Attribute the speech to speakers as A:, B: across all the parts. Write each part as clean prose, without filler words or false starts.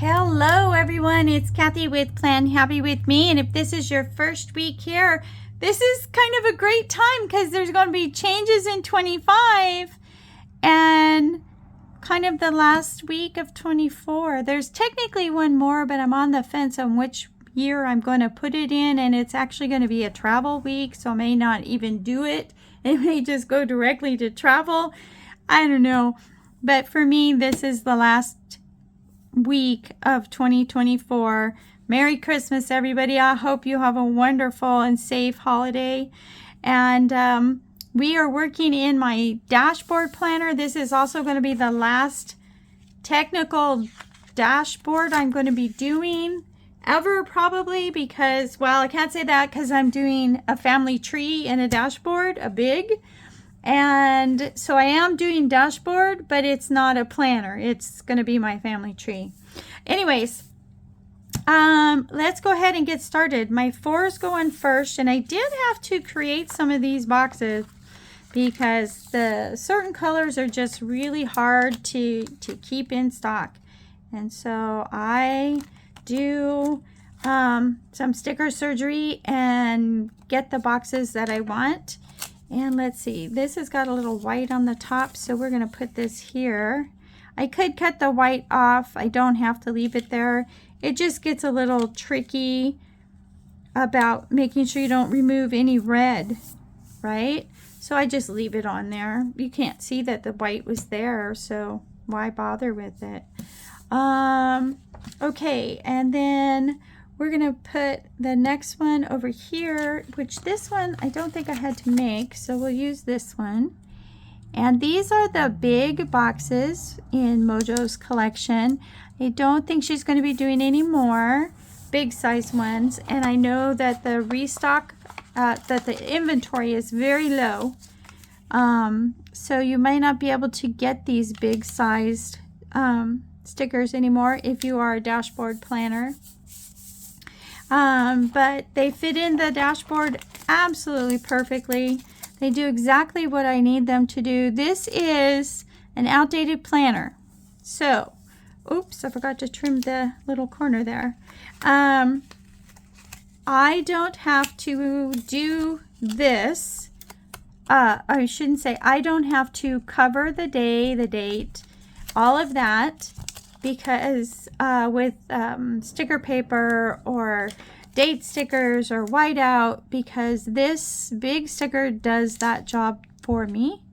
A: Hello everyone, it's Kathy with Plan Happy with Me, and if this is your first week here, this is kind of a great time because there's going to be changes in 25 and kind of the last week of 24. There's technically one more, but I'm on the fence on which year I'm going to put it in, and it's actually going to be a travel week, so I may not even do it. It may just go directly to travel. I don't know, but for me, this is the last week of 2024. Merry Christmas, everybody. I hope you have a wonderful and safe holiday. And we are working in my dashboard planner. This is also going to be the last technical dashboard I'm going to be doing ever, probably, because, well, I can't say that because I'm doing a family tree and a dashboard, a big. And so I am doing dashboard, but it's not a planner. It's going to be my family tree. Anyways, let's go ahead and get started. My 4's going first, and I did have to create some of these boxes because the certain colors are just really hard to keep in stock. And so I do some sticker surgery and get the boxes that I want. And let's see, this has got a little white on the top, so we're going to put this here. I could cut the white off. I don't have to leave it there. It just gets a little tricky about making sure you don't remove any red, right? So I just leave it on there. You can't see that the white was there, so why bother with it? Okay, and then we're going to put the next one over here, which this one I don't think I had to make, so we'll use this one. And these are the big boxes in Mojo's collection. I don't think she's going to be doing any more big size ones, and I know that the restock, that the inventory is very low. So you might not be able to get these big sized stickers anymore if you are a dashboard planner. But they fit in the dashboard absolutely perfectly. They do exactly what I need them to do. This is an outdated planner. So, oops, I forgot to trim the little corner there. I don't have to do this. I shouldn't say I don't have to cover the day, the date, all of that, because with sticker paper or date stickers or whiteout, because this big sticker does that job for me.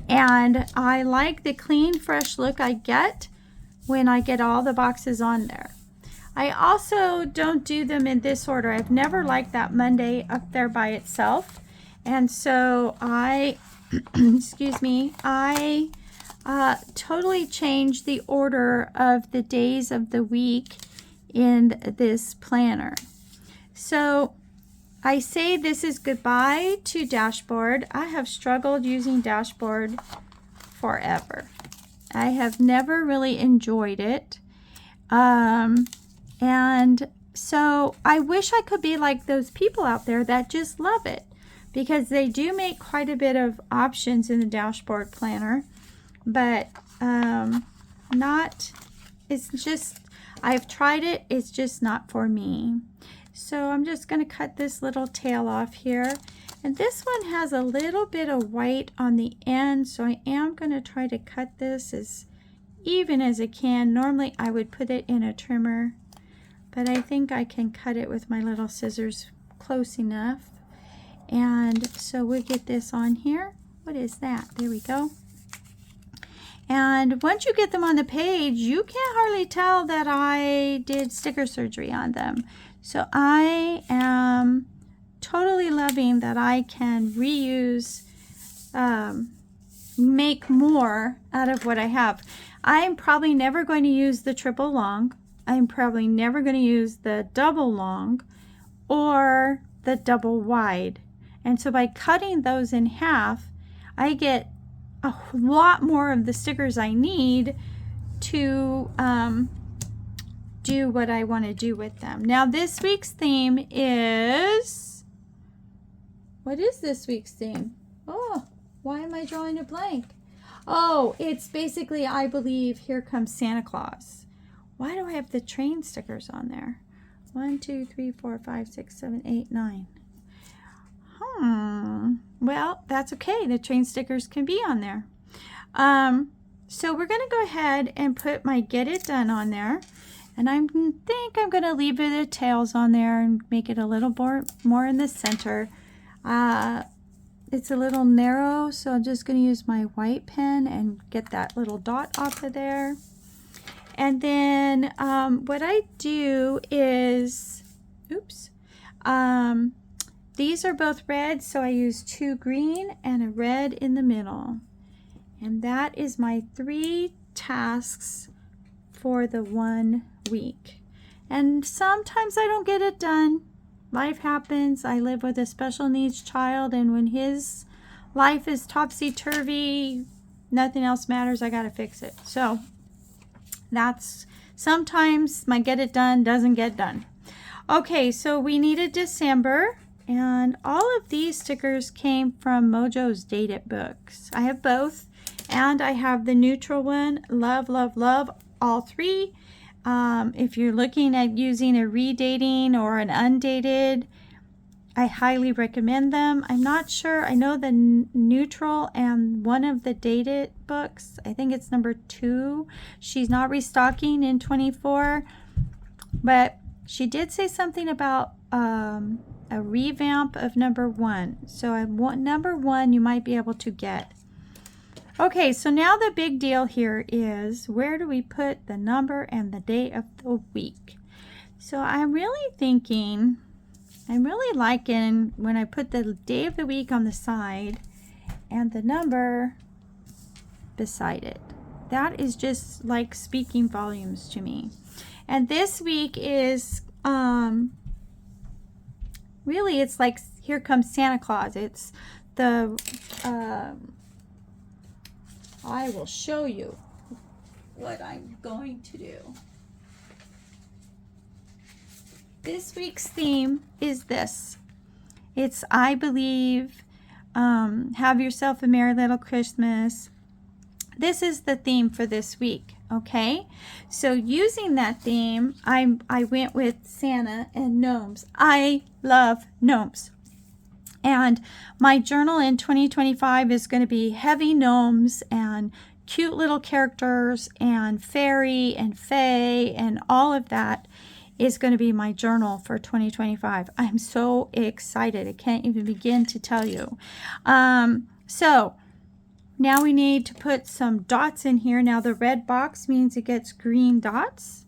A: And I like the clean, fresh look I get when I get all the boxes on there. I also don't do them in this order. I've never liked that Monday up there by itself. And so I, excuse me, I totally changed the order of the days of the week in this planner. So I say this is goodbye to dashboard. I have struggled using dashboard forever. I have never really enjoyed it. And so I wish I could be like those people out there that just love it, because they do make quite a bit of options in the dashboard planner. But it's just, I've tried it, it's just not for me. So I'm just going to cut this little tail off here. And this one has a little bit of white on the end, so I am going to try to cut this as even as I can. Normally I would put it in a trimmer, but I think I can cut it with my little scissors close enough. And so we'll get this on here. What is that? There we go. And once you get them on the page, you can't hardly tell that I did sticker surgery on them. So I am totally loving that I can reuse, make more out of what I have. I'm probably never going to use the triple long. I'm probably never going to use the double long or the double wide. And so by cutting those in half, I get a lot more of the stickers I need to do what I want to do with them. Now this week's theme is, what is this week's theme? Oh, why am I drawing a blank? Oh, it's basically, I believe, Here Comes Santa Claus, Why do I have the train stickers on there? 1, 2, 3, 4, 5, 6, 7, 8, 9. Well, that's okay. The train stickers can be on there. So we're going to go ahead and put my Get It Done on there. And I think I'm going to leave the tails on there and make it a little more in the center. It's a little narrow, so I'm just going to use my white pen and get that little dot off of there. And then what I do is, these are both red, so I use 2 green and a red in the middle. And that is my 3 tasks for the 1 week. And sometimes I don't get it done. Life happens. I live with a special needs child, and when his life is topsy-turvy, nothing else matters. I gotta fix it. So that's sometimes my Get It Done doesn't get done. Okay, so we needed December, and all of these stickers came from Mojo's Date It books. I have both, and I have the neutral one. Love, love, love all 3. If you're looking at using a redating or an undated, I highly recommend them. I'm not sure. I know the neutral and one of the dated books, I think it's number 2. She's not restocking in 24, but she did say something about a revamp of number 1. So number 1 you might be able to get. Okay, so now the big deal here is, where do we put the number and the day of the week? So I'm really thinking, I'm really liking when I put the day of the week on the side and the number beside it. That is just like speaking volumes to me. And this week is, really it's like, here comes Santa Claus. It's the, I will show you what I'm going to do. This week's theme is this. It's I Believe, Have Yourself a Merry Little Christmas. This is the theme for this week, okay? So using that theme, I went with Santa and gnomes. I love gnomes. And my journal in 2025 is going to be heavy gnomes and cute little characters and fairy and fae, and all of that is going to be my journal for 2025. I'm so excited. I can't even begin to tell you. So now we need to put some dots in here. Now the red box means it gets green dots.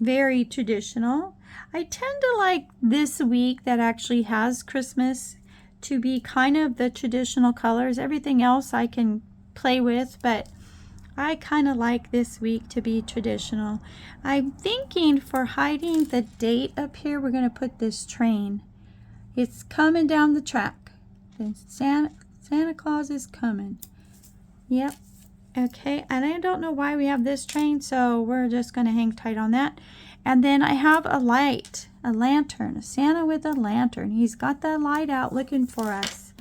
A: Very traditional. I tend to like this week that actually has Christmas to be kind of the traditional colors. Everything else I can play with, but I kind of like this week to be traditional. I'm thinking for hiding the date up here, we're going to put this train. It's coming down the track. And Santa Claus is coming. Yep. Okay, and I don't know why we have this train, so we're just going to hang tight on that. And then I have a light, a lantern, a Santa with a lantern. He's got the light out looking for us.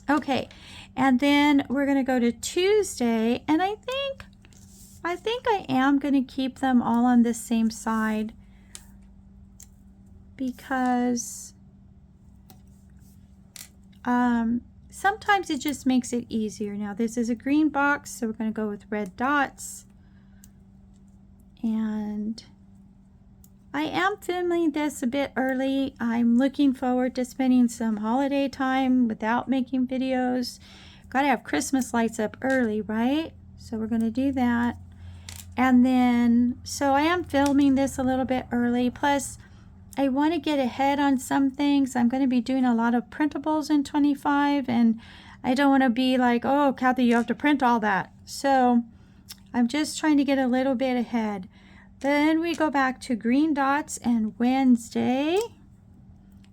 A: Okay, and then we're going to go to Tuesday, and I think I am going to keep them all on the same side because sometimes it just makes it easier. Now this is a green box, so we're going to go with red dots. And I am filming this a bit early. I'm looking forward to spending some holiday time without making videos. Gotta have Christmas lights up early, right? So we're gonna do that. And then, so I am filming this a little bit early. Plus, I want to get ahead on some things. I'm going to be doing a lot of printables in 25, and I don't want to be like, oh, Kathy, you have to print all that. So I'm just trying to get a little bit ahead. Then we go back to green dots and Wednesday.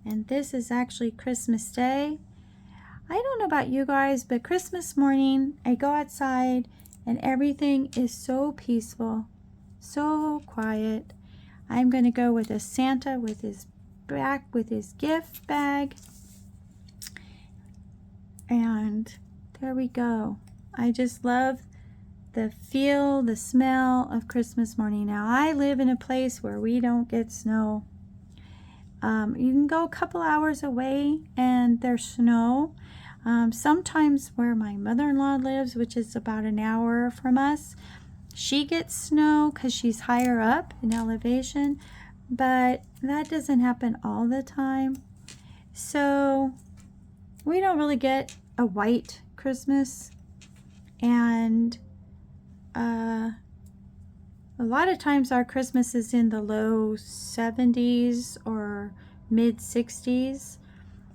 A: And this is actually Christmas Day. I don't know about you guys, but Christmas morning, I go outside and everything is so peaceful, so quiet. I'm going to go with a Santa with his gift bag. And there we go. I just love the feel, the smell of Christmas morning. Now, I live in a place where we don't get snow. You can go a couple hours away and there's snow. Sometimes where my mother-in-law lives, which is about an hour from us, she gets snow because she's higher up in elevation, but that doesn't happen all the time. So we don't really get a white Christmas, and a lot of times our Christmas is in the low 70s or mid 60s.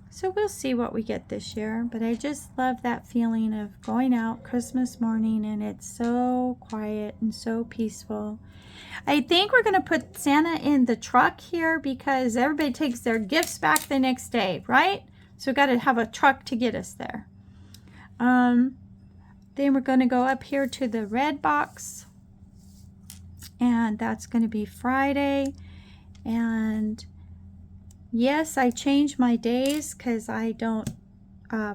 A: So we'll see what we get this year, but I just love that feeling of going out Christmas morning and it's so quiet and so peaceful. I think we're going to put Santa in the truck here because everybody takes their gifts back the next day, right? So we've got to have a truck to get us there. Then we're going to go up here to the red box, and that's going to be Friday. And yes, I change my days because I don't,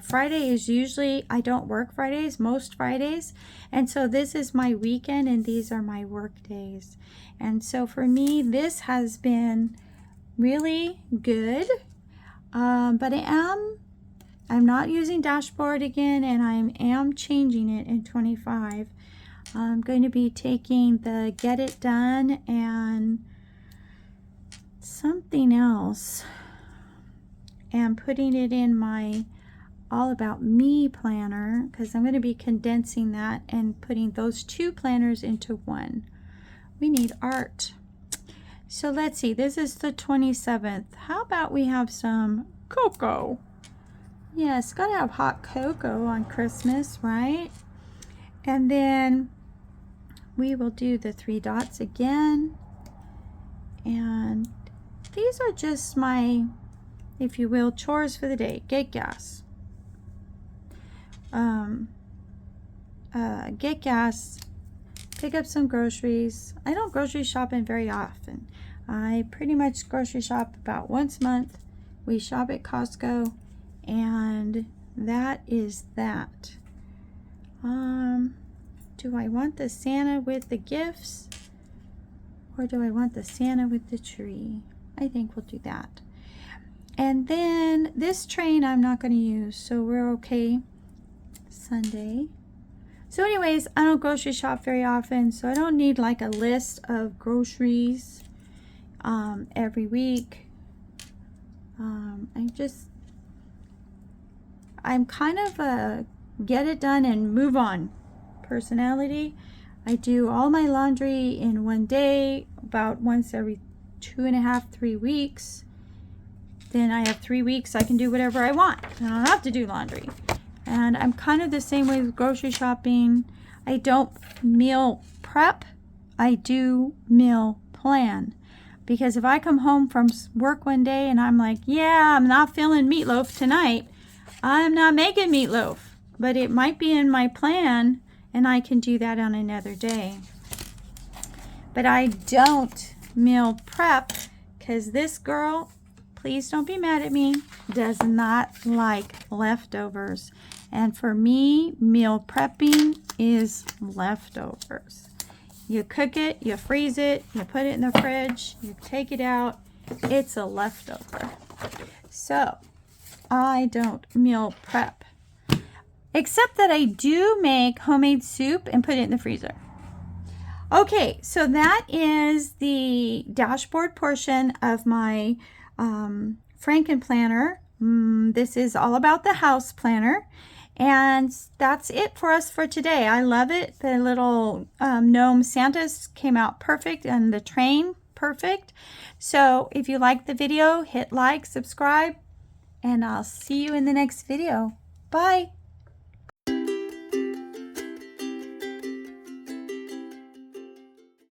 A: Friday is usually, I don't work Fridays, most Fridays. And so this is my weekend and these are my work days. And so for me, this has been really good. But I'm not using dashboard again, and I am changing it in 25. I'm going to be taking the Get It Done and something else and putting it in my All About Me planner, because I'm going to be condensing that and putting those two planners into one. We need art. So let's see, this is the 27th. How about we have some cocoa? Yes, gotta have hot cocoa on Christmas, right? And then we will do the 3 dots again. And these are just my, if you will, chores for the day. Get gas. Get gas. Pick up some groceries. I don't grocery shop in very often. I pretty much grocery shop about once a month. We shop at Costco, and that is that. Do I want the Santa with the gifts, or do I want the Santa with the tree? I think we'll do that. And then this train I'm not going to use, so we're okay. Sunday. So anyways, I don't grocery shop very often, so I don't need like a list of groceries every week. I'm kind of a get it done and move on personality. I do all my laundry in one day, about once every 2.5, 3 weeks. Then I have 3 weeks I can do whatever I want. I don't have to do laundry. And I'm kind of the same way with grocery shopping. I don't meal prep. I do meal plan. Because if I come home from work one day and I'm like, yeah, I'm not feeling meatloaf tonight, I'm not making meatloaf. But it might be in my plan and I can do that on another day. But I don't meal prep because this girl, please don't be mad at me, does not like leftovers. And for me, meal prepping is leftovers. You cook it, you freeze it, you put it in the fridge, you take it out, it's a leftover. So, I don't meal prep. Except that I do make homemade soup and put it in the freezer. Okay, so that is the dashboard portion of my Franken-planner. This is all about the house planner. And that's it for us for today. I love it. The little gnome Santas came out perfect, and the train perfect. So if you like the video, hit like, subscribe, and I'll see you in the next video. Bye.